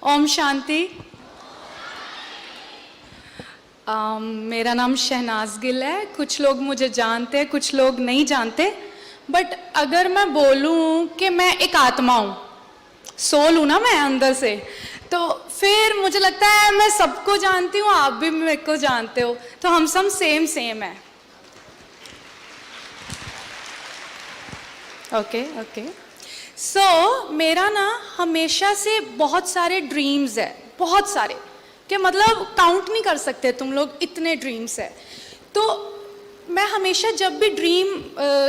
ओम शांति। मेरा नाम शहनाज गिल है। कुछ लोग मुझे जानते हैं, कुछ लोग नहीं जानते। बट अगर मैं बोलूं कि मैं एक आत्मा हूं, सोल हूं ना मैं अंदर से, तो फिर मुझे लगता है मैं सबको जानती हूँ, आप भी मेरे को जानते हो, तो हम सब सेम है। ओके। सो मेरा ना हमेशा से बहुत सारे ड्रीम्स है, बहुत सारे, कि मतलब काउंट नहीं कर सकते तुम लोग, इतने ड्रीम्स है। तो मैं हमेशा जब भी ड्रीम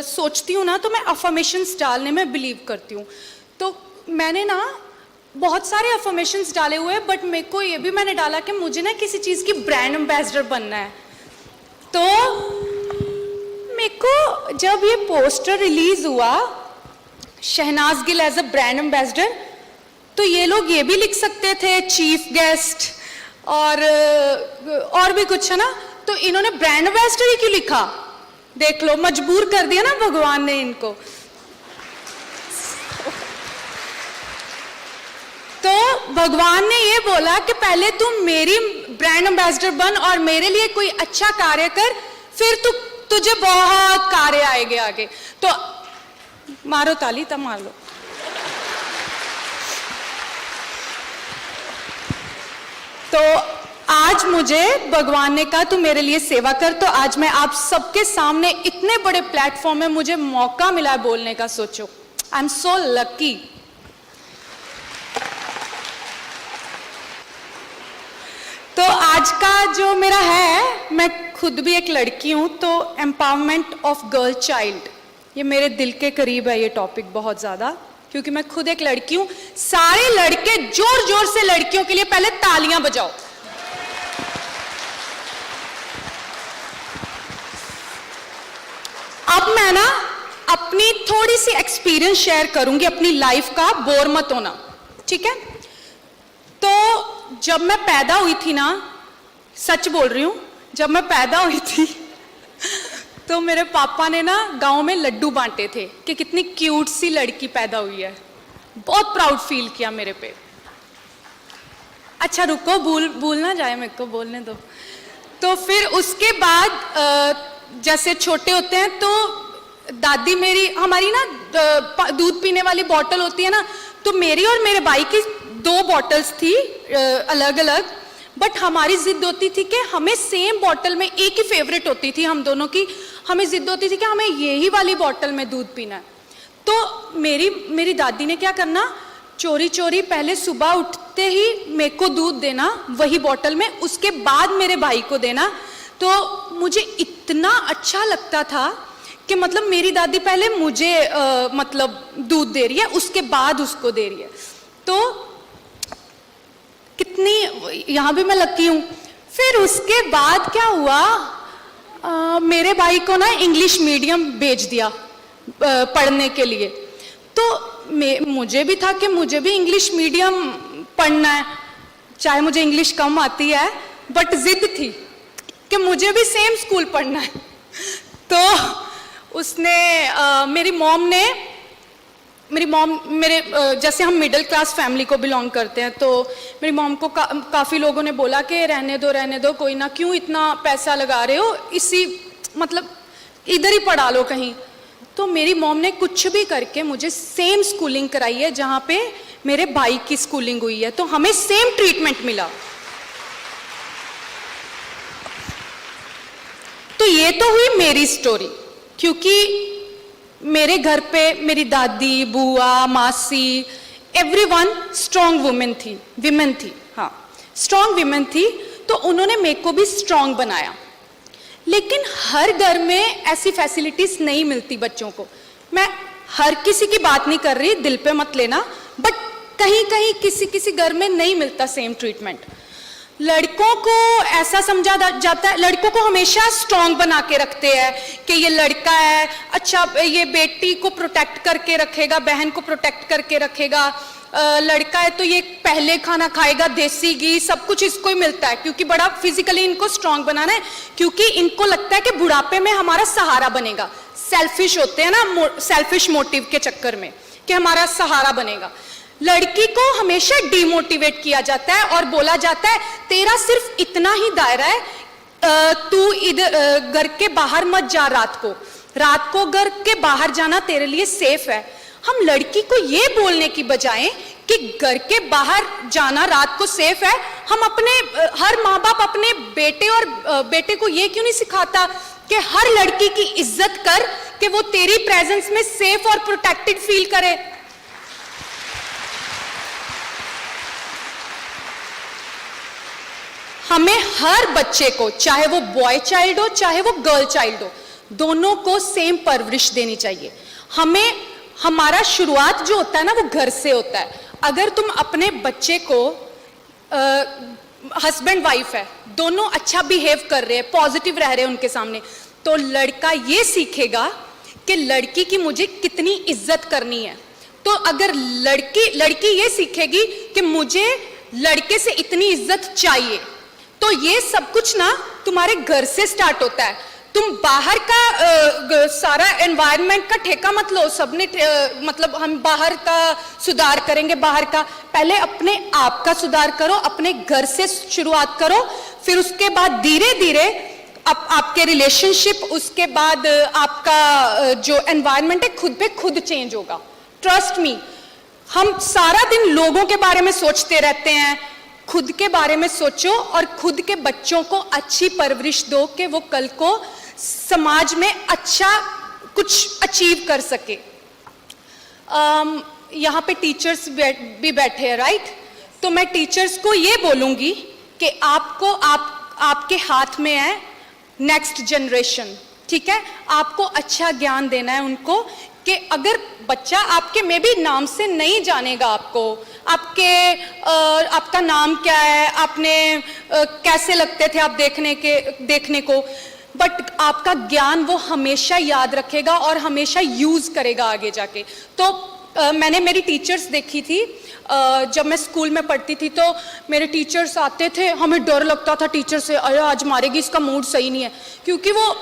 सोचती हूँ ना, तो मैं अफर्मेशंस डालने में बिलीव करती हूँ। तो मैंने ना बहुत सारे अफर्मेशंस डाले हुए हैं, बट मेरे को ये भी मैंने डाला कि मुझे ना किसी चीज़ की ब्रांड एम्बेसडर बनना है। तो मेरे को जब ये पोस्टर रिलीज हुआ, Shehnaaz Gill as a brand ambassador, तो ये लोग ये भी लिख सकते थे चीफ गेस्ट और भी कुछ है ना, तो इन्होंने ब्रांड एम्बेसडर ही क्यों लिखा? देख लो, मजबूर कर दिया ना भगवान ने इनको। तो भगवान ने ये बोला कि पहले तुम मेरी ब्रांड एम्बेसडर बन और मेरे लिए कोई अच्छा कार्य कर, फिर तुझे बहुत कार्य आएंगे आगे। तो मारो ताली, तब मार लो। तो आज मुझे भगवान ने कहा तू मेरे लिए सेवा कर, तो आज मैं आप सबके सामने इतने बड़े प्लेटफॉर्म में मुझे मौका मिला है बोलने का। सोचो, आई एम सो लकी। तो आज का जो मेरा है, मैं खुद भी एक लड़की हूं, तो एम्पावरमेंट ऑफ गर्ल चाइल्ड, ये मेरे दिल के करीब है ये टॉपिक बहुत ज्यादा, क्योंकि मैं खुद एक लड़की हूं। सारे लड़के जोर जोर से लड़कियों के लिए पहले तालियां बजाओ। अब मैं ना अपनी थोड़ी सी एक्सपीरियंस शेयर करूंगी अपनी लाइफ का, बोर मत होना, ठीक है? तो जब मैं पैदा हुई थी ना, सच बोल रही हूं, जब मैं पैदा हुई थी तो मेरे पापा ने ना गांव में लड्डू बांटे थे कि कितनी क्यूट सी लड़की पैदा हुई है। बहुत प्राउड फील किया मेरे पे। अच्छा रुको, भूल ना जाए, मेरे को बोलने दो। तो फिर उसके बाद जैसे छोटे होते हैं तो दादी मेरी, हमारी ना दूध पीने वाली बॉटल होती है ना, तो मेरी और मेरे भाई की 2 बॉटल्स थी अलग अलग, बट हमारी जिद होती थी कि हमें सेम बॉटल में, एक ही फेवरेट होती थी हम दोनों की, हमें जिद होती थी कि हमें यही वाली बॉटल में दूध पीना है। तो मेरी दादी ने क्या करना, चोरी चोरी पहले सुबह उठते ही मेरे को दूध देना वही बॉटल में, उसके बाद मेरे भाई को देना। तो मुझे इतना अच्छा लगता था कि मतलब मेरी दादी पहले मुझे मतलब दूध दे रही है, उसके बाद उसको दे रही है। तो कितनी, यहाँ भी मैं लकी हूँ। फिर उसके बाद क्या हुआ, मेरे भाई को ना इंग्लिश मीडियम भेज दिया पढ़ने के लिए। तो मुझे भी था कि मुझे भी इंग्लिश मीडियम पढ़ना है, चाहे मुझे इंग्लिश कम आती है, बट जिद थी कि मुझे भी सेम स्कूल पढ़ना है। तो उसने मेरी मॉम मेरे जैसे हम मिडिल क्लास फैमिली को बिलोंग करते हैं, तो मेरी मॉम को काफ़ी लोगों ने बोला कि रहने दो, कोई ना, क्यों इतना पैसा लगा रहे हो, इसी मतलब इधर ही पढ़ा लो कहीं। तो मेरी मॉम ने कुछ भी करके मुझे सेम स्कूलिंग कराई है जहाँ पे मेरे भाई की स्कूलिंग हुई है, तो हमें सेम ट्रीटमेंट मिला। तो ये तो हुई मेरी स्टोरी, क्योंकि मेरे घर पे मेरी दादी, बुआ, मासी, एवरीवन स्ट्रॉन्ग वुमेन थी, हाँ स्ट्रॉन्ग विमेन थी, तो उन्होंने मेरे को भी स्ट्रॉन्ग बनाया। लेकिन हर घर में ऐसी फैसिलिटीज नहीं मिलती बच्चों को। मैं हर किसी की बात नहीं कर रही, दिल पे मत लेना, बट कहीं कहीं किसी घर में नहीं मिलता सेम ट्रीटमेंट। लड़कों को ऐसा समझा जाता है, लड़कों को हमेशा स्ट्रॉन्ग बना के रखते हैं कि ये लड़का है, अच्छा ये बेटी को प्रोटेक्ट करके रखेगा, बहन को प्रोटेक्ट करके रखेगा, लड़का है तो ये पहले खाना खाएगा, देसी घी सब कुछ इसको ही मिलता है, क्योंकि बड़ा फिजिकली इनको स्ट्रॉन्ग बनाना है, क्योंकि इनको लगता है कि बुढ़ापे में हमारा सहारा बनेगा। सेल्फिश होते हैं ना, सेल्फिश मोटिव के चक्कर में कि हमारा सहारा बनेगा। लड़की को हमेशा डिमोटिवेट किया जाता है और बोला जाता है तेरा सिर्फ इतना ही दायरा है, तू इधर घर के बाहर मत जा, रात को घर के बाहर जाना तेरे लिए सेफ है। हम लड़की को ये बोलने की बजाय कि घर के बाहर जाना रात को सेफ है, हम अपने हर माँ बाप अपने बेटे को ये क्यों नहीं सिखाता कि हर लड़की की इज्जत कर कि वो तेरी प्रेजेंस में सेफ और प्रोटेक्टेड फील करे। हमें हर बच्चे को, चाहे वो बॉय चाइल्ड हो चाहे वो गर्ल चाइल्ड हो, दोनों को सेम परवरिश देनी चाहिए। हमारा शुरुआत जो होता है ना वो घर से होता है। अगर तुम अपने बच्चे को, हस्बैंड वाइफ है, दोनों अच्छा बिहेव कर रहे हैं, पॉजिटिव रह रहे हैं उनके सामने, तो लड़का ये सीखेगा कि लड़की की मुझे कितनी इज्जत करनी है। तो अगर लड़की ये सीखेगी कि मुझे लड़के से इतनी इज्जत चाहिए, तो ये सब कुछ ना तुम्हारे घर से स्टार्ट होता है। तुम बाहर का सारा एनवायरनमेंट का ठेका मत लो, सबने मतलब हम बाहर का सुधार करेंगे, बाहर का, पहले अपने आप का सुधार करो, अपने घर से शुरुआत करो, फिर उसके बाद धीरे धीरे आपके रिलेशनशिप, उसके बाद आपका जो एनवायरनमेंट है खुद पे खुद चेंज होगा। ट्रस्ट मी, हम सारा दिन लोगों के बारे में सोचते रहते हैं, खुद के बारे में सोचो और खुद के बच्चों को अच्छी परवरिश दो कि वो कल को समाज में अच्छा कुछ अचीव कर सके। यहाँ पे टीचर्स भी बैठे हैं, राइट? तो मैं टीचर्स को ये बोलूँगी कि आपके हाथ में है नेक्स्ट जनरेशन, ठीक है? आपको अच्छा ज्ञान देना है उनको कि अगर बच्चा आपके में भी नाम से नहीं जानेगा आपका नाम क्या है, आपने कैसे लगते थे आप देखने को, बट आपका ज्ञान वो हमेशा याद रखेगा और हमेशा यूज करेगा आगे जाके। तो मैंने मेरी टीचर्स देखी थी, जब मैं स्कूल में पढ़ती थी तो मेरे टीचर्स आते थे, हमें डर लगता था टीचर से, अरे आज मारेगी, इसका मूड सही नहीं है, क्योंकि वो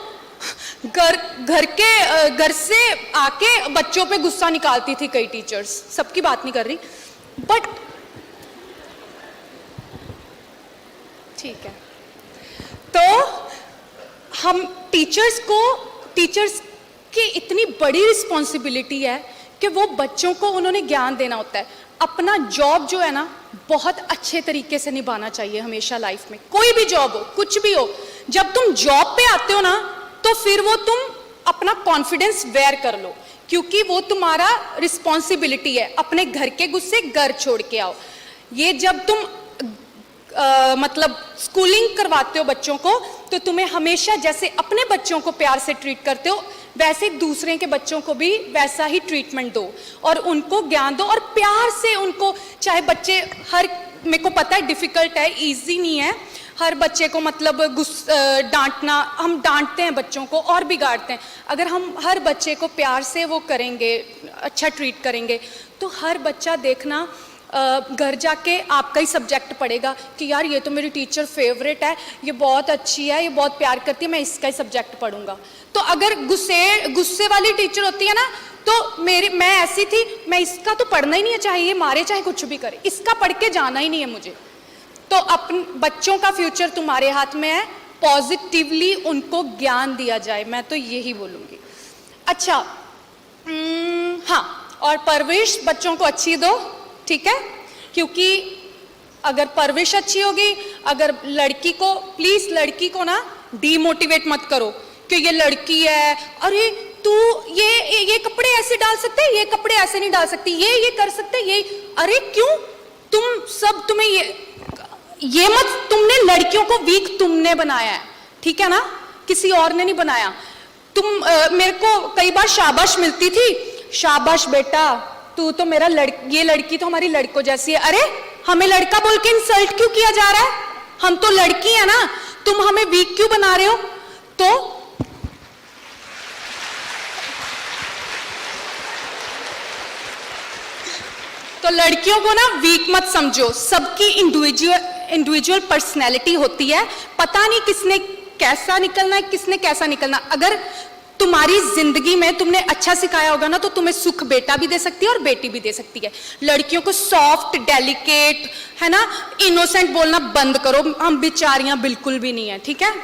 घर से आके बच्चों पे गुस्सा निकालती थी कई टीचर्स, सबकी बात नहीं कर रही, बट ठीक है। तो हम टीचर्स की इतनी बड़ी रिस्पॉन्सिबिलिटी है कि वो बच्चों को उन्होंने ज्ञान देना होता है। अपना जॉब जो है ना बहुत अच्छे तरीके से निभाना चाहिए हमेशा लाइफ में, कोई भी जॉब हो, कुछ भी हो। जब तुम जॉब पे आते हो ना तो फिर वो तुम अपना कॉन्फिडेंस वेयर कर लो, क्योंकि वो तुम्हारा रिस्पॉन्सिबिलिटी है। अपने घर के गुस्से घर छोड़ के आओ। ये जब तुम मतलब स्कूलिंग करवाते हो बच्चों को, तो तुम्हें हमेशा जैसे अपने बच्चों को प्यार से ट्रीट करते हो वैसे दूसरे के बच्चों को भी वैसा ही ट्रीटमेंट दो और उनको ज्ञान दो और प्यार से उनको, चाहे बच्चे मेरे को पता है डिफिकल्ट है, इजी नहीं है हर बच्चे को मतलब डांटना, हम डांटते हैं बच्चों को और बिगाड़ते हैं। अगर हम हर बच्चे को प्यार से वो करेंगे, अच्छा ट्रीट करेंगे, तो हर बच्चा देखना घर जाके आपका ही सब्जेक्ट पढ़ेगा कि यार ये तो मेरी टीचर फेवरेट है, ये बहुत अच्छी है, ये बहुत प्यार करती है, मैं इसका ही सब्जेक्ट पढ़ूंगा। तो अगर गुस्से वाली टीचर होती है ना, तो मैं ऐसी थी, मैं इसका तो पढ़ना ही नहीं है, चाहे ये मारे चाहे कुछ भी करे, इसका पढ़ के जाना ही नहीं है मुझे। तो अपने बच्चों का फ्यूचर तुम्हारे हाथ में है, पॉजिटिवली उनको ज्ञान दिया जाए, मैं तो यही बोलूँगी। अच्छा, हाँ, और परवरिश बच्चों को अच्छी दो, ठीक है? क्योंकि अगर परवरिश अच्छी होगी, अगर लड़की को, प्लीज लड़की को ना डीमोटिवेट मत करो कि ये लड़की है, अरे तू ये कपड़े ऐसे डाल सकते हैं, ये कपड़े ऐसे नहीं डाल सकती, ये कर सकते, ये, अरे क्यों तुम्हें ये मत, तुमने लड़कियों को वीक तुमने बनाया है, ठीक है ना? किसी और ने नहीं बनाया। मेरे को कई बार शाबाश मिलती थी, शाबाश बेटा, तू तो मेरा ये लड़की तो हमारी लड़कों जैसी है। अरे हमें लड़का बोल के इंसल्ट क्यों किया जा रहा है? हम तो लड़की है ना, तुम हमें वीक क्यों बना रहे हो? तो लड़कियों को ना वीक मत समझो, सबकी इंडिविजुअल पर्सनैलिटी होती है, पता नहीं किसने कैसा निकलना है, किसने कैसा निकलना। अगर तुम्हारी जिंदगी में तुमने अच्छा सिखाया होगा ना, तो तुम्हें सुख बेटा भी दे सकती है और बेटी भी दे सकती है। लड़कियों को सॉफ्ट, डेलिकेट, है ना, इनोसेंट बोलना बंद करो, हम बेचारियां बिल्कुल भी नहीं है, ठीक है।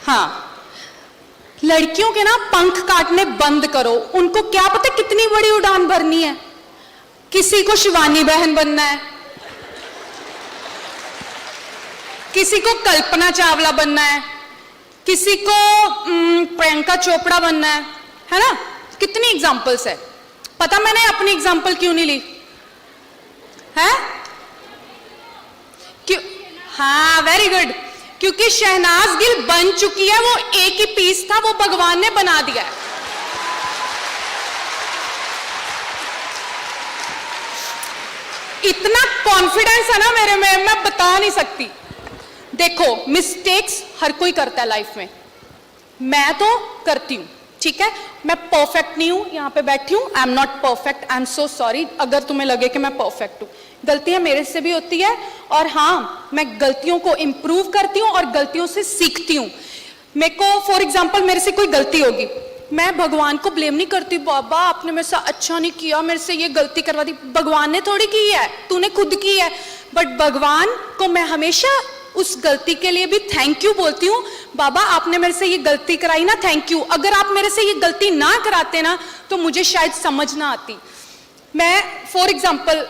हाँ, लड़कियों के ना पंख काटने बंद करो, उनको क्या पता कितनी बड़ी उड़ान भरनी है। किसी को शिवानी बहन बनना है, किसी को कल्पना चावला बनना है, किसी को प्रियंका चोपड़ा बनना है ना। कितनी एग्जांपल्स है। पता मैंने अपनी एग्जांपल क्यों नहीं ली है? क्यों? हाँ, वेरी गुड। क्योंकि शहनाज गिल बन चुकी है, वो एक ही पीस था, वो भगवान ने बना दिया है। इतना कॉन्फिडेंस है ना मेरे में, मैं बता नहीं सकती। देखो, मिस्टेक्स हर कोई करता है लाइफ में, मैं तो करती हूं, ठीक है। मैं परफेक्ट नहीं हूं, यहां पे बैठी हूं, I am not perfect, I am so sorry अगर तुम्हें लगे कि मैं परफेक्ट हूं। गलतियां मेरे से भी होती है, और हाँ, मैं गलतियों को इंप्रूव करती हूं और गलतियों से सीखती हूं। मेरे को फॉर एग्जाम्पल मेरे से कोई गलती होगी, मैं भगवान को ब्लेम नहीं करती, बाबा आपने मेरे से अच्छा नहीं किया, मेरे से ये गलती करवा दी। भगवान ने थोड़ी की है, तूने खुद की है। बट भगवान को मैं हमेशा उस गलती के लिए भी थैंक यू बोलती हूँ। बाबा आपने मेरे से ये गलती कराई ना, थैंक यू। अगर आप मेरे से ये गलती ना कराते ना, तो मुझे शायद समझ ना आती। मैं फॉर एग्जाम्पल,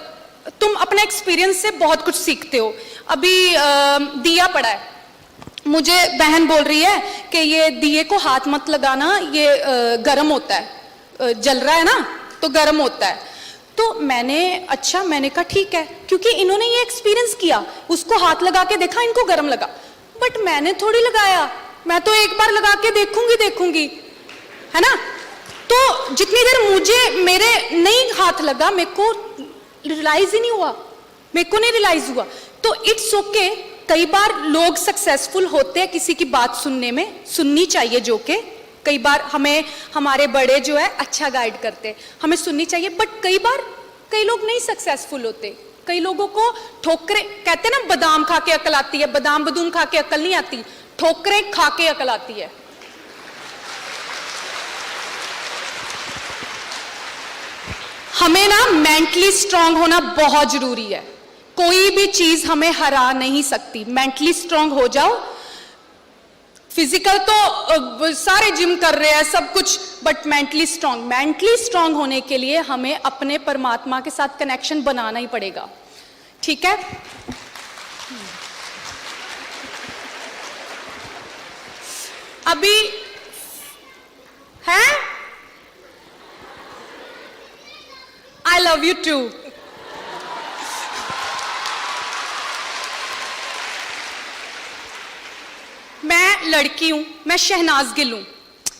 तुम अपने एक्सपीरियंस से बहुत कुछ सीखते हो। अभी दिया पड़ा है, मुझे बहन बोल रही है कि ये दिए को हाथ मत लगाना, ये गर्म होता है, जल रहा है ना तो गर्म होता है। तो मैंने कहा ठीक है, क्योंकि इन्होंने ये एक्सपीरियंस किया, उसको हाथ लगा के देखा, इनको गर्म लगा। बट मैंने थोड़ी लगाया, मैं तो एक बार लगा के देखूंगी, है ना। तो जितनी देर मुझे मेरे नहीं हाथ लगा, मेरे को रियलाइज ही नहीं हुआ, मेरे को नहीं रियलाइज हुआ। तो इट्स ओके। कई बार लोग सक्सेसफुल होते हैं किसी की बात सुनने में, सुननी चाहिए, जो कि कई बार हमें हमारे बड़े जो है अच्छा गाइड करते, हमें सुननी चाहिए। बट कई बार कई लोग नहीं सक्सेसफुल होते, कई लोगों को ठोकरें, कहते हैं ना बादाम खा के अकल आती है, बादाम बदूम खा के अकल नहीं आती, ठोकरें खा के अकल आती है। हमें ना मेंटली स्ट्रांग होना बहुत जरूरी है। कोई भी चीज हमें हरा नहीं सकती। मेंटली स्ट्रांग हो जाओ। फिजिकल तो सारे जिम कर रहे हैं सब कुछ, बट मेंटली स्ट्रांग होने के लिए हमें अपने परमात्मा के साथ कनेक्शन बनाना ही पड़ेगा, ठीक है। अभी है, आई लव यू टू। मैं लड़की हूं, मैं शहनाज गिल हूं।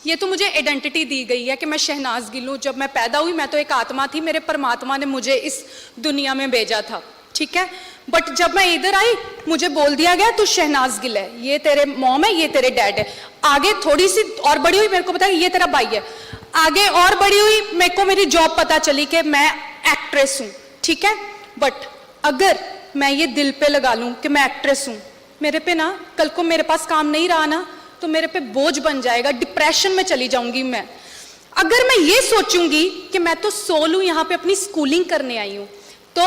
ये तो मुझे आइडेंटिटी दी गई है कि मैं शहनाज गिल हूं। जब मैं पैदा हुई मैं तो एक आत्मा थी, मेरे परमात्मा ने मुझे इस दुनिया में भेजा था, ठीक है। बट जब मैं इधर आई मुझे बोल दिया गया तू शहनाज गिल है, ये तेरे मॉम है, ये तेरे डैड है। आगे थोड़ी सी और बड़ी हुई, मेरे को पता है ये तेरा भाई है। आगे और बड़ी हुई, मेरे को मेरी जॉब पता चली कि मैं एक्ट्रेस हूं, ठीक है। बट अगर मैं ये दिल पे लगा लूं कि मैं एक्ट्रेस हूं, मेरे पे ना कल को मेरे पास काम नहीं रहा ना तो मेरे पे बोझ बन जाएगा, डिप्रेशन में चली जाऊंगी मैं। अगर मैं ये सोचूंगी कि मैं तो सोल हूं, यहाँ पे अपनी स्कूलिंग करने आई हूं, तो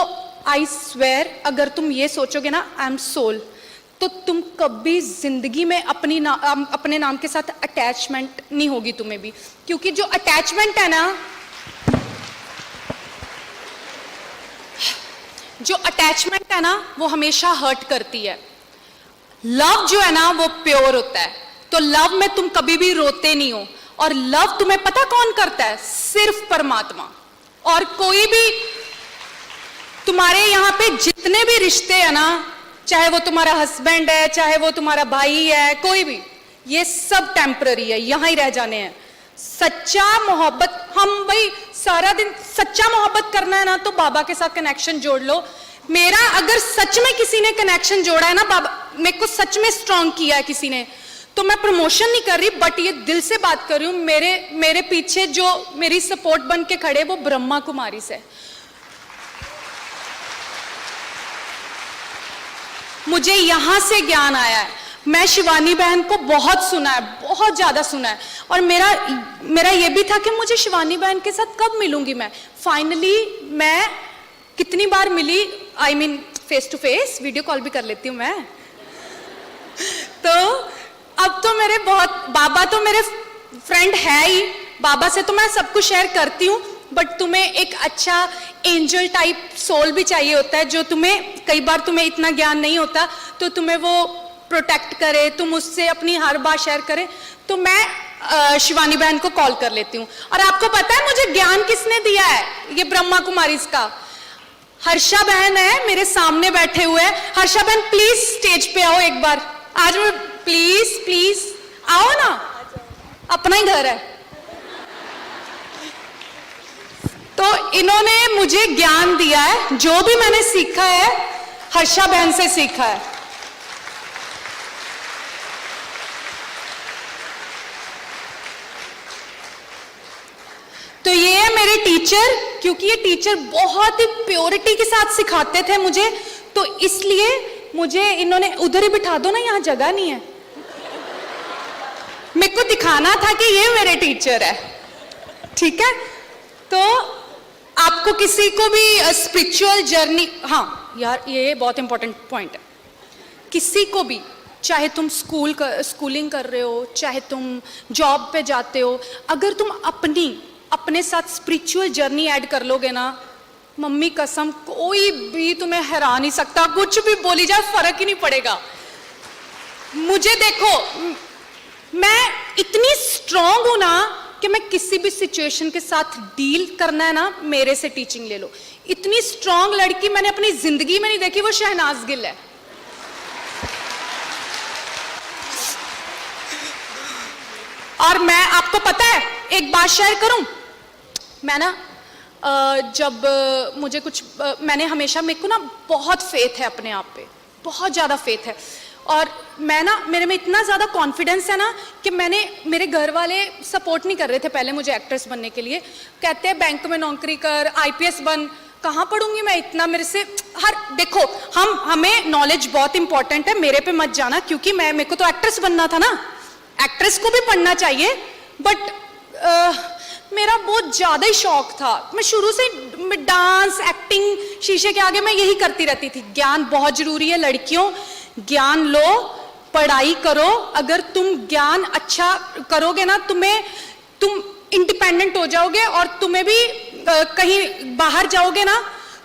आई स्वेयर अगर तुम ये सोचोगे ना आई एम सोल, तो तुम कभी जिंदगी में अपने नाम के साथ अटैचमेंट नहीं होगी तुम्हें भी। क्योंकि जो अटैचमेंट है ना, वो हमेशा हर्ट करती है। लव जो है ना वो प्योर होता है, तो लव में तुम कभी भी रोते नहीं हो। और लव तुम्हें पता कौन करता है? सिर्फ परमात्मा। और कोई भी तुम्हारे यहाँ पे जितने भी रिश्ते हैं ना, चाहे वो तुम्हारा हस्बैंड है, चाहे वो तुम्हारा भाई है, कोई भी, ये सब टेम्पररी है, यहां ही रह जाने हैं। सच्चा मोहब्बत, हम भाई सारा दिन सच्चा मोहब्बत करना है ना तो बाबा के साथ कनेक्शन जोड़ लो। मेरा अगर सच में किसी ने कनेक्शन जोड़ा है ना, बाबा मेरे को सच में स्ट्रांग किया है किसी ने, तो मैं प्रमोशन नहीं कर रही बट ये दिल से बात कर रही हूं। मेरे पीछे जो मेरी सपोर्ट बन के खड़े वो ब्रह्मा कुमारी से। मुझे यहाँ से ज्ञान आया है। मैं शिवानी बहन को बहुत सुना है, बहुत ज्यादा सुना है, और मेरा ये भी था कि मुझे शिवानी बहन के साथ कब मिलूंगी मैं। फाइनली मैं कितनी बार मिली, I mean face to face, video call भी कर लेती हूँ मैं। तो अब तो मेरे बहुत, बाबा तो मेरे फ्रेंड है ही, बाबा से तो मैं सब कुछ शेयर करती हूँ, बट तुम्हें एक अच्छा एंजल टाइप सोल भी चाहिए होता है, जो तुम्हें, कई बार तुम्हें इतना ज्ञान नहीं होता तो तुम्हें वो प्रोटेक्ट करे, तुम उससे अपनी हर बात शेयर करे। तो मैं शिवानी बहन को कॉल कर लेती हूँ। और आपको पता है मुझे ज्ञान किसने दिया है? ये ब्रह्मा कुमारी का हर्षा बहन है, मेरे सामने बैठे हुए हैं। हर्षा बहन प्लीज स्टेज पे आओ एक बार, आज मैं प्लीज प्लीज आओ ना, अपना ही घर है। तो इन्होंने मुझे ज्ञान दिया है, जो भी मैंने सीखा है हर्षा बहन से सीखा है। तो ये है मेरे टीचर, क्योंकि ये टीचर बहुत ही प्योरिटी के साथ सिखाते थे मुझे, तो इसलिए मुझे इन्होंने, उधर ही बिठा दो ना, यहाँ जगह नहीं है। मेरे को दिखाना था कि ये मेरे टीचर है, ठीक है। तो आपको किसी को भी स्पिरिचुअल जर्नी, हाँ यार ये बहुत इंपॉर्टेंट पॉइंट है, किसी को भी, चाहे तुम स्कूलिंग कर रहे हो, चाहे तुम जॉब पे जाते हो, अगर तुम अपने साथ स्पिरिचुअल जर्नी ऐड कर लोगे ना, मम्मी कसम कोई भी तुम्हें हरा नहीं सकता, कुछ भी बोली जाए फर्क ही नहीं पड़ेगा। मुझे देखो, मैं इतनी स्ट्रांग हूं ना कि मैं किसी भी सिचुएशन के साथ डील करना है ना, मेरे से टीचिंग ले लो। इतनी स्ट्रांग लड़की मैंने अपनी जिंदगी में नहीं देखी, वो शहनाज गिल है। और मैं, आपको पता है एक बात शेयर करूं, मैं ना जब मुझे कुछ, मैंने हमेशा, मेरे को ना बहुत फेथ है अपने आप पे, बहुत ज़्यादा फेथ है, और मैं ना, मेरे में इतना ज़्यादा कॉन्फिडेंस है ना कि मेरे घर वाले सपोर्ट नहीं कर रहे थे पहले मुझे एक्ट्रेस बनने के लिए। कहते हैं बैंक में नौकरी कर, IPS बन, कहाँ पढ़ूंगी मैं इतना, मेरे से देखो, हमें नॉलेज बहुत इंपॉर्टेंट है, मेरे पे मत जाना, क्योंकि मेरे को तो एक्ट्रेस बनना था ना, एक्ट्रेस को भी पढ़ना चाहिए, बट मेरा बहुत ज़्यादा ही शौक था। मैं शुरू से डांस, एक्टिंग, शीशे के आगे मैं यही करती रहती थी। ज्ञान बहुत जरूरी है लड़कियों, ज्ञान लो, पढ़ाई करो। अगर तुम ज्ञान अच्छा करोगे ना, तुम इंडिपेंडेंट हो जाओगे, और तुम्हें भी कहीं बाहर जाओगे ना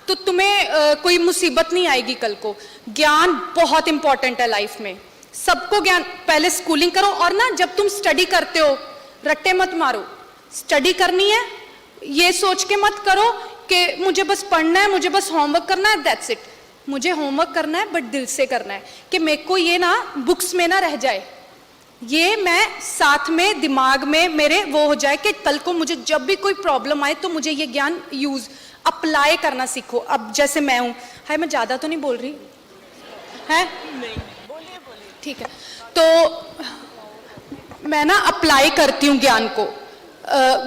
तो तुम्हें कोई मुसीबत नहीं आएगी कल को। ज्ञान बहुत इंपॉर्टेंट है लाइफ में, सबको ज्ञान। पहले स्कूलिंग करो, और ना जब तुम स्टडी करते हो रट्टे मत मारो, स्टडी करनी है ये सोच के मत करो कि मुझे बस पढ़ना है, मुझे बस होमवर्क करना है, दैट्स इट। मुझे होमवर्क करना है बट दिल से करना है, कि मेरे को ये ना बुक्स में ना रह जाए, ये मैं साथ में दिमाग में मेरे वो हो जाए कि कल को मुझे जब भी कोई प्रॉब्लम आए तो मुझे ये ज्ञान अप्लाई करना सीखो। अब जैसे मैं हूँ, हाय मैं ज़्यादा तो नहीं बोल रही है, बोलिए ठीक है। तो मैं ना अप्लाई करती हूँ ज्ञान को।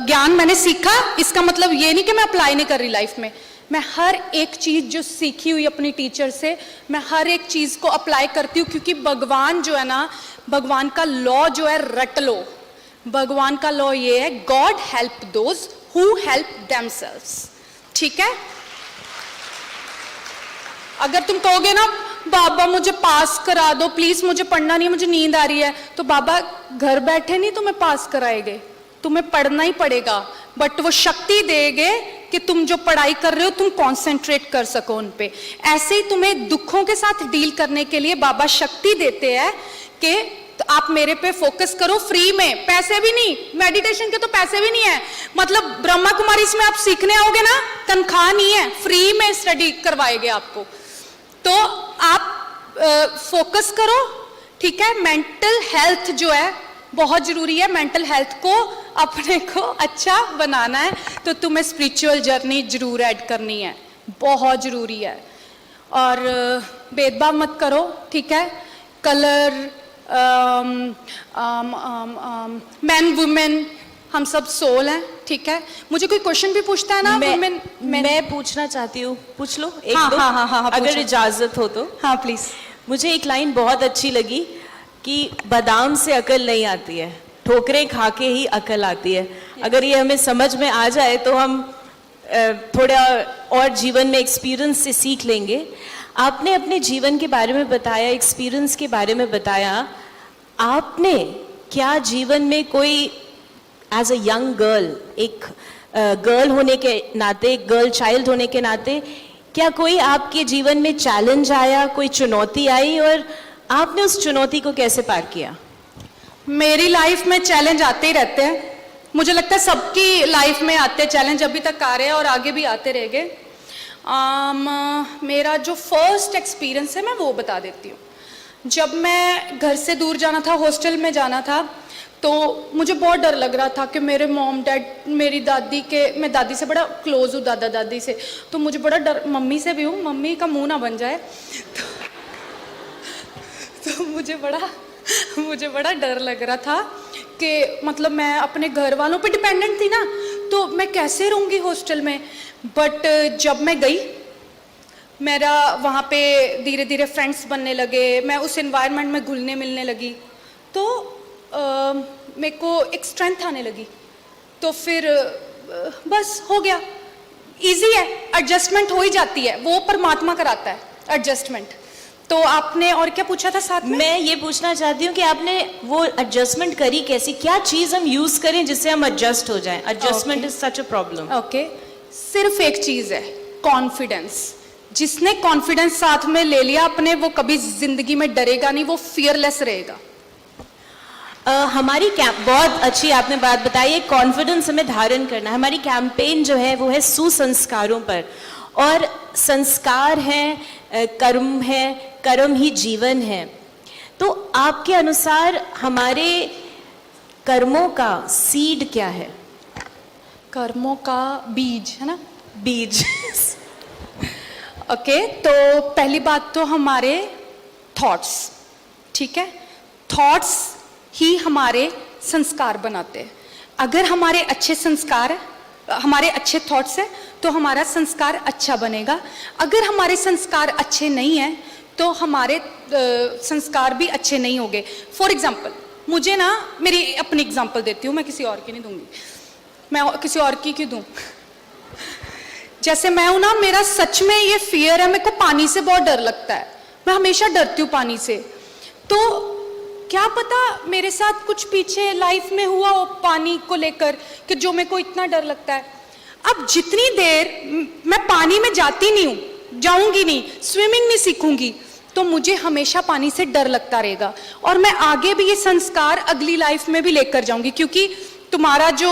ज्ञान मैंने सीखा, इसका मतलब ये नहीं कि मैं अप्लाई नहीं कर रही लाइफ में। मैं हर एक चीज़ जो सीखी हुई अपनी टीचर से, मैं हर एक चीज़ को अप्लाई करती हूँ, क्योंकि भगवान जो है ना, भगवान का लॉ जो है, रट लो। भगवान का लॉ ये है, God help those who help themselves, ठीक है। अगर तुम कहोगे ना बाबा मुझे पास करा दो प्लीज, मुझे पढ़ना नहीं है, मुझे नींद आ रही है, तो बाबा घर बैठे नहीं तुम्हें पास कराएंगे, तुम्हें पढ़ना ही पड़ेगा, बट वो शक्ति देंगे कि तुम जो पढ़ाई कर रहे हो तुम कंसंट्रेट कर सको उन पे। ऐसे ही तुम्हें दुखों के साथ डील करने के लिए बाबा शक्ति देते हैं कि तो आप मेरे पे फोकस करो, फ्री में, पैसे भी नहीं, मेडिटेशन के तो पैसे भी नहीं है, मतलब ब्रह्मा कुमारी इसमें आप सीखने आओगे ना, तनख्वाह नहीं है, फ्री में स्टडी करवाएंगे आपको। तो आप फोकस करो, ठीक है। मेंटल हेल्थ जो है बहुत जरूरी है, मेंटल हेल्थ को अपने को अच्छा बनाना है तो तुम्हें स्पिरिचुअल जर्नी जरूर ऐड करनी है, बहुत जरूरी है। और भेदभाव मत करो, ठीक है। कलर, मैन वुमेन, हम सब सोल हैं, ठीक है। मुझे कोई क्वेश्चन भी पूछता है ना, मैं पूछना चाहती हूँ, पूछ लो एक हाँ, दो, हाँ, हाँ, हाँ, अगर इजाजत हो तो। हाँ प्लीज। मुझे एक लाइन बहुत अच्छी लगी कि बादाम से अकल नहीं आती है, ठोकरें खा के ही अकल आती है। अगर ये हमें समझ में आ जाए तो हम थोड़ा और जीवन में एक्सपीरियंस से सीख लेंगे। आपने अपने जीवन के बारे में बताया, एक्सपीरियंस के बारे में बताया। आपने क्या जीवन में कोई एज अ यंग गर्ल, एक गर्ल होने के नाते, एक गर्ल चाइल्ड होने के नाते, क्या कोई आपके जीवन में चैलेंज आया, कोई चुनौती आई और आपने उस चुनौती को कैसे पार किया? मेरी लाइफ में चैलेंज आते ही रहते हैं। मुझे लगता है सबकी लाइफ में आते चैलेंज, अभी तक आ रहे हैं और आगे भी आते रहेंगे। मेरा जो फर्स्ट एक्सपीरियंस है मैं वो बता देती हूँ। जब मैं घर से दूर जाना था, हॉस्टल में जाना था, तो मुझे बहुत डर लग रहा था कि मेरे मॉम डैड, मेरी दादी के, मैं दादी से बड़ा क्लोज हूँ, दादा दादी से, तो मुझे बड़ा डर, मम्मी से भी हूँ, मम्मी का मुंह ना बन जाए तो मुझे बड़ा डर लग रहा था कि मतलब मैं अपने घर वालों पे डिपेंडेंट थी ना, तो मैं कैसे रहूँगी हॉस्टल में। बट जब मैं गई, मेरा वहाँ पे धीरे धीरे फ्रेंड्स बनने लगे, मैं उस एनवायरनमेंट में घुलने मिलने लगी, तो मेरे को एक स्ट्रेंथ आने लगी। तो फिर बस हो गया, इजी है, एडजस्टमेंट हो ही जाती है, वो परमात्मा कराता है एडजस्टमेंट। तो आपने और क्या पूछा था साथ में? मैं ये पूछना चाहती हूँ कि आपने वो एडजस्टमेंट करी कैसी? क्या चीज़ हम यूज करें जिससे हम एडजस्ट हो जाएं? Adjustment is such a problem. Okay, सिर्फ एक चीज़ है, कॉन्फिडेंस। जिसने कॉन्फिडेंस साथ में ले लिया अपने, वो कभी जिंदगी में डरेगा नहीं, वो फियरलेस रहेगा। हमारी बहुत अच्छी आपने बात बताई है, कॉन्फिडेंस हमें धारण करना है। हमारी कैंपेन जो है वो है सुसंस्कारों पर, और संस्कार हैं, कर्म है, कर्म ही जीवन है। तो आपके अनुसार हमारे कर्मों का सीड क्या है? कर्मों का बीज है ना, बीज ओके। तो पहली बात तो हमारे थॉट्स, ठीक है, थॉट्स ही हमारे संस्कार बनाते हैं। अगर हमारे अच्छे संस्कार, हमारे अच्छे थॉट्स है तो हमारा संस्कार अच्छा बनेगा। अगर हमारे संस्कार अच्छे नहीं हैं तो हमारे संस्कार भी अच्छे नहीं होंगे। फॉर एग्जाम्पल, मुझे ना, मेरी अपनी एग्जाम्पल देती हूँ, मैं किसी और की नहीं दूंगी, मैं किसी और की क्यों दूँ? जैसे मैं हूं ना, मेरा सच में ये फियर है, मेरे को पानी से बहुत डर लगता है, मैं हमेशा डरती हूँ पानी से। तो क्या पता मेरे साथ कुछ पीछे लाइफ में हुआ हो पानी को लेकर कि जो मेरे को इतना डर लगता है। अब जितनी देर मैं पानी में जाती नहीं हूँ, जाऊंगी नहीं, स्विमिंग नहीं सीखूंगी, तो मुझे हमेशा पानी से डर लगता रहेगा। और मैं आगे भी ये संस्कार अगली लाइफ में भी लेकर जाऊंगी, क्योंकि तुम्हारा जो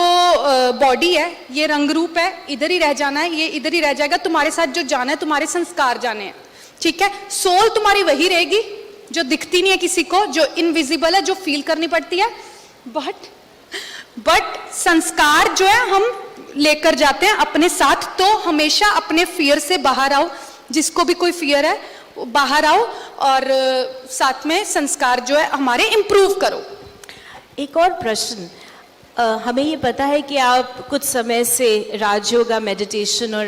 बॉडी है, ये रंग रूप है, इधर ही रह जाना है, ये इधर ही रह जाएगा। तुम्हारे साथ जो जाना है, तुम्हारे संस्कार जाने हैं, ठीक है। सोल तुम्हारी वही रहेगी जो दिखती नहीं है किसी को, जो इनविजिबल है, जो फील करनी पड़ती है, बट संस्कार जो है हम लेकर जाते हैं अपने साथ। तो हमेशा अपने फियर से बाहर आओ, जिसको भी कोई फियर है बाहर आओ, और साथ में संस्कार जो है हमारे इम्प्रूव करो। एक और प्रश्न, हमें ये पता है कि आप कुछ समय से राजयोगा, मेडिटेशन और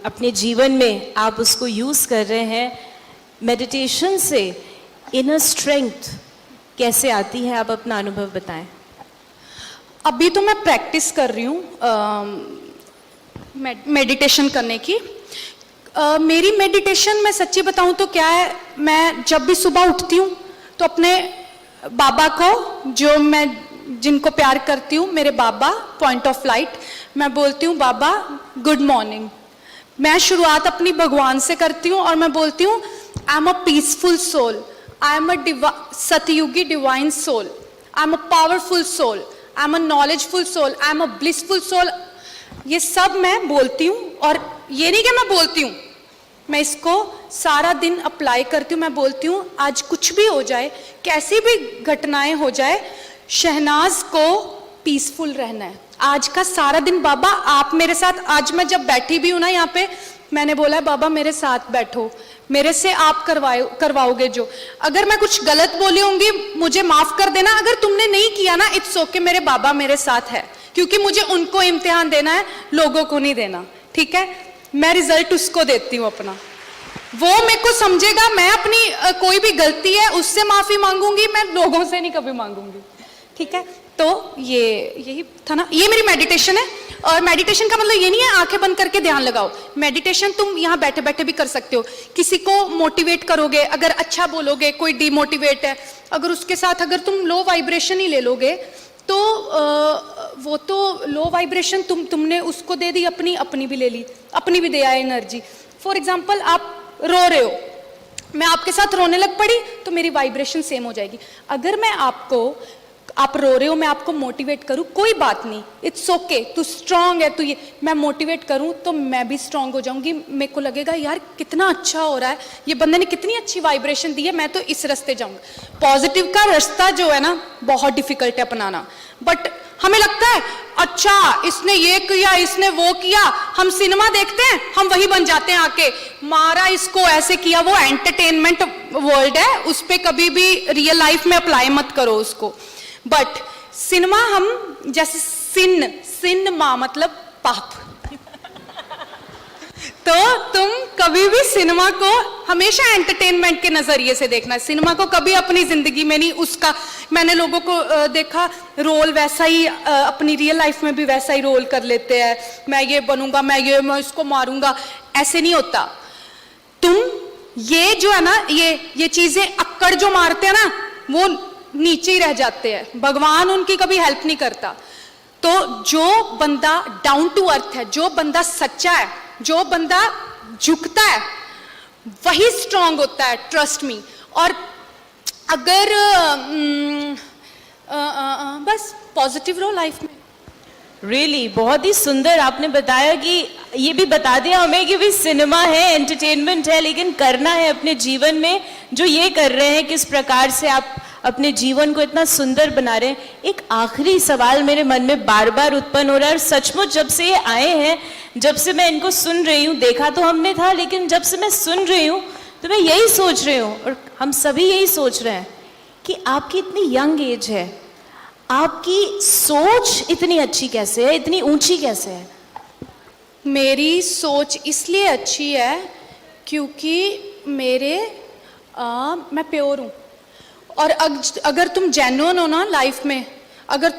अपने जीवन में आप उसको यूज़ कर रहे हैं। मेडिटेशन से इनर स्ट्रेंथ कैसे आती है, आप अपना अनुभव बताएं। अभी तो मैं प्रैक्टिस कर रही हूँ मेडिटेशन करने की। मेरी मेडिटेशन, मैं सच्ची बताऊँ तो क्या है, मैं जब भी सुबह उठती हूँ तो अपने बाबा को, जो मैं जिनको प्यार करती हूँ, मेरे बाबा पॉइंट ऑफ लाइट, मैं बोलती हूँ बाबा गुड मॉर्निंग। मैं शुरुआत अपनी भगवान से करती हूँ और मैं बोलती हूँ I am a peaceful soul, I am a सतयुगी divine soul, I am a powerful soul, I am a knowledgeful soul, I am a blissful soul. ये सब मैं बोलती हूँ, और ये नहीं कि मैं बोलती हूँ, मैं इसको सारा दिन अप्लाई करती हूँ। मैं बोलती हूँ आज कुछ भी हो जाए, कैसी भी घटनाएं हो जाए, शहनाज को पीसफुल रहना है। आज का सारा दिन बाबा आप मेरे साथ, आज मैं जब बैठी भी हूँ ना यहाँ पे, मैंने बोला है बाबा मेरे साथ बैठो, मेरे से आप करवाओगे जो, अगर मैं कुछ गलत बोली होंगी मुझे माफ कर देना, अगर तुमने नहीं किया ना इट्स ओके, मेरे बाबा मेरे साथ है, क्योंकि मुझे उनको इम्तिहान देना है, लोगों को नहीं देना, ठीक है। मैं रिजल्ट उसको देती हूँ अपना। वो मेरे को समझेगा, मैं अपनी कोई भी गलती है उससे माफी मांगूंगी, मैं लोगों से नहीं कभी मांगूंगी, ठीक है। तो ये यही था ना, ये मेरी मेडिटेशन है। और मेडिटेशन का मतलब ये नहीं है आंखें बंद करके ध्यान लगाओ। मेडिटेशन तुम यहाँ बैठे बैठे भी कर सकते हो। किसी को मोटिवेट करोगे, अगर अच्छा बोलोगे, कोई डिमोटिवेट है, अगर उसके साथ अगर तुम लो वाइब्रेशन ही ले लोगे तो वो तो लो वाइब्रेशन तुमने उसको दे दी, अपनी भी ले ली, अपनी भी दे आए एनर्जी। फॉर एग्जाम्पल आप रो रहे हो, मैं आपके साथ रोने लग पड़ी तो मेरी वाइब्रेशन सेम हो जाएगी। अगर मैं आप रो रहे हो, मैं आपको मोटिवेट करूं, कोई बात नहीं, इट्स ओके, तू स्ट्रांग है, तू ये, मैं मोटिवेट करूं तो मैं भी स्ट्रांग हो जाऊंगी। मेरे को लगेगा यार कितना अच्छा हो रहा है, ये बंदे ने कितनी अच्छी वाइब्रेशन दी है, मैं तो इस रास्ते जाऊंगा। पॉजिटिव का रास्ता जो है ना बहुत डिफिकल्ट है अपनाना, बट हमें लगता है अच्छा इसने ये किया, इसने वो किया। हम सिनेमा देखते हैं, हम वही बन जाते हैं आके, मारा इसको ऐसे किया। वो एंटरटेनमेंट वर्ल्ड है, उस पर कभी भी रियल लाइफ में अप्लाई मत करो उसको। बट सिनेमा हम जैसे सिनेमा मतलब पाप तो तुम कभी भी सिनेमा को हमेशा एंटरटेनमेंट के नजरिए से देखना। सिनेमा को कभी अपनी जिंदगी में नहीं उसका, मैंने लोगों को देखा रोल वैसा ही अपनी रियल लाइफ में भी वैसा ही रोल कर लेते हैं, मैं ये बनूंगा, मैं इसको मारूंगा, ऐसे नहीं होता। तुम ये जो है ना, ये चीजें अक्कड़ जो मारते हैं ना, वो नीचे ही रह जाते हैं, भगवान उनकी कभी हेल्प नहीं करता। तो जो बंदा डाउन टू अर्थ है, जो बंदा सच्चा है, जो बंदा झुकता है, वही स्ट्रांग होता है, ट्रस्ट मी। और अगर बस पॉजिटिव रहो लाइफ में। रियली बहुत ही सुंदर आपने बताया कि ये भी बता दिया हमें कि भी सिनेमा है, एंटरटेनमेंट है, लेकिन करना है अपने जीवन में जो ये कर रहे हैं, किस प्रकार से आप अपने जीवन को इतना सुंदर बना रहे हैं। एक आखिरी सवाल मेरे मन में बार बार उत्पन्न हो रहा है, और सचमुच जब से ये आए हैं, जब से मैं इनको सुन रही हूँ, देखा तो हमने था, लेकिन जब से मैं सुन रही हूँ तो मैं यही सोच रही हूँ, और हम सभी यही सोच रहे हैं कि आपकी इतनी यंग एज है, आपकी सोच इतनी अच्छी कैसे है, इतनी ऊंची कैसे है? मेरी सोच इसलिए अच्छी है क्योंकि मैं प्योर हूँ। और अगर तुम जेन्युइन हो ना लाइफ में, अगर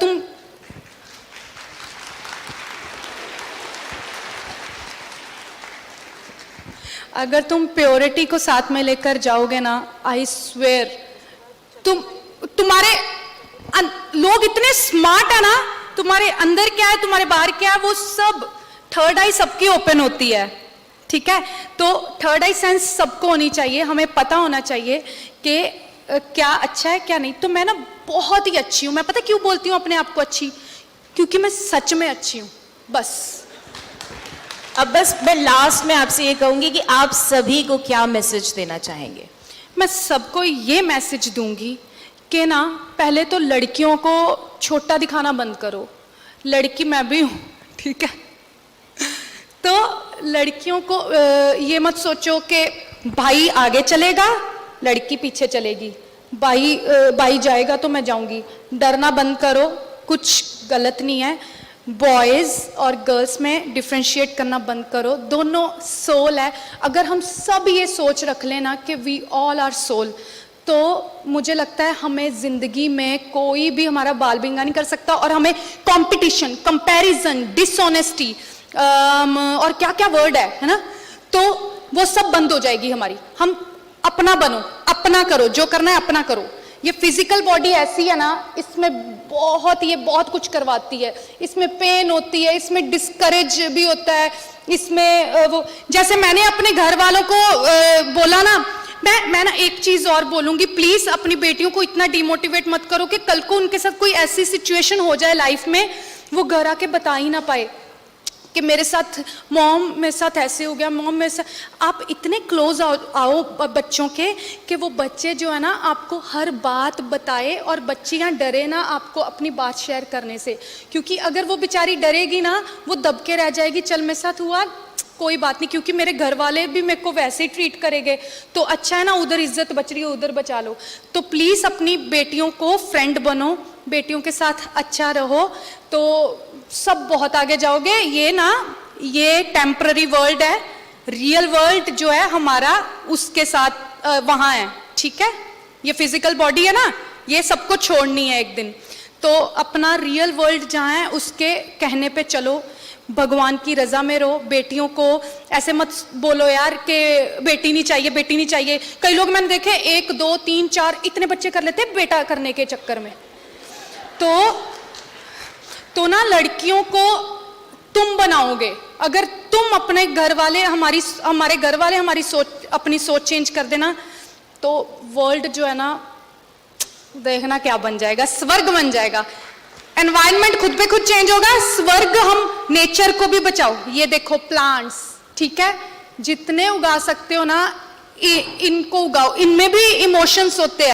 तुम प्योरिटी को साथ में लेकर जाओगे ना, आई स्वेयर तुम्हारे लोग इतने स्मार्ट है ना, तुम्हारे अंदर क्या है, तुम्हारे बाहर क्या है, वो सब थर्ड आई सबकी ओपन होती है, ठीक है। तो थर्ड आई सेंस सबको होनी चाहिए, हमें पता होना चाहिए कि क्या अच्छा है क्या नहीं। तो मैं ना बहुत ही अच्छी हूँ। मैं पता क्यों बोलती हूँ अपने आप को अच्छी? क्योंकि मैं सच में अच्छी हूँ, बस। अब बस मैं लास्ट में आपसे ये कहूंगी कि आप सभी को क्या मैसेज देना चाहेंगे? मैं सबको ये मैसेज दूंगी कि ना, पहले तो लड़कियों को छोटा दिखाना बंद करो। लड़की मैं भी हूँ, ठीक है। तो लड़कियों को ये मत सोचो कि भाई आगे चलेगा लड़की पीछे चलेगी, भाई जाएगा तो मैं जाऊंगी। डरना बंद करो, कुछ गलत नहीं है। बॉयज़ और गर्ल्स में डिफ्रेंशिएट करना बंद करो, दोनों सोल है। अगर हम सब ये सोच रख लेना कि वी ऑल आर सोल, तो मुझे लगता है हमें ज़िंदगी में कोई भी हमारा बाल बिंगा नहीं कर सकता। और हमें कंपटीशन, कंपैरिजन, डिसऑनेस्टी और क्या क्या वर्ड है ना, तो वो सब बंद हो जाएगी हमारी। हम अपना बनो, अपना करो, जो करना है अपना करो। ये फिजिकल बॉडी ऐसी है ना, इसमें बहुत कुछ करवाती है, इसमें पेन होती है, इसमें डिस्करेज भी होता है, इसमें वो, जैसे मैंने अपने घर वालों को बोला ना, मैं ना एक चीज और बोलूंगी, प्लीज अपनी बेटियों को इतना डिमोटिवेट मत करो कि कल को उनके साथ कोई ऐसी सिचुएशन हो जाए लाइफ में, वो घर आके बता ही ना पाए कि मेरे साथ मॉम, मेरे साथ ऐसे हो गया, मॉम मेरे साथ। आप इतने क्लोज आओ बच्चों के कि वो बच्चे जो है ना आपको हर बात बताए, और बच्चियां डरे ना आपको अपनी बात शेयर करने से, क्योंकि अगर वो बेचारी डरेगी ना, वो दब के रह जाएगी, चल मेरे साथ हुआ कोई बात नहीं, क्योंकि मेरे घर वाले भी मेरे को वैसे ही ट्रीट करेंगे, तो अच्छा है ना, उधर इज्जत बच रही है उधर बचा लो। तो प्लीज़ अपनी बेटियों को फ्रेंड बनो, बेटियों के साथ अच्छा रहो, तो सब बहुत आगे जाओगे। ये टेम्पररी वर्ल्ड है, रियल वर्ल्ड जो है हमारा उसके साथ वहां है, ठीक है। ये फिजिकल बॉडी है ना, ये सबको छोड़नी है एक दिन। तो अपना रियल वर्ल्ड जहाँ है उसके कहने पे चलो, भगवान की रजा में रहो। बेटियों को ऐसे मत बोलो यार कि बेटी नहीं चाहिए, बेटी नहीं चाहिए। कई लोग मैंने देखे 1 2 3 4 इतने बच्चे कर लेते हैं बेटा करने के चक्कर में। तो ना लड़कियों को तुम बनाओगे, अगर तुम अपने घर वाले हमारे घर वाले हमारी सोच, अपनी सोच चेंज कर देना, तो वर्ल्ड जो है ना देखना क्या बन जाएगा, स्वर्ग बन जाएगा। एनवायरनमेंट खुद पे खुद चेंज होगा, स्वर्ग। हम नेचर को भी बचाओ, ये देखो प्लांट्स, ठीक है, जितने उगा सकते हो ना इनको उगाओ, इनमें भी इमोशंस होते हैं।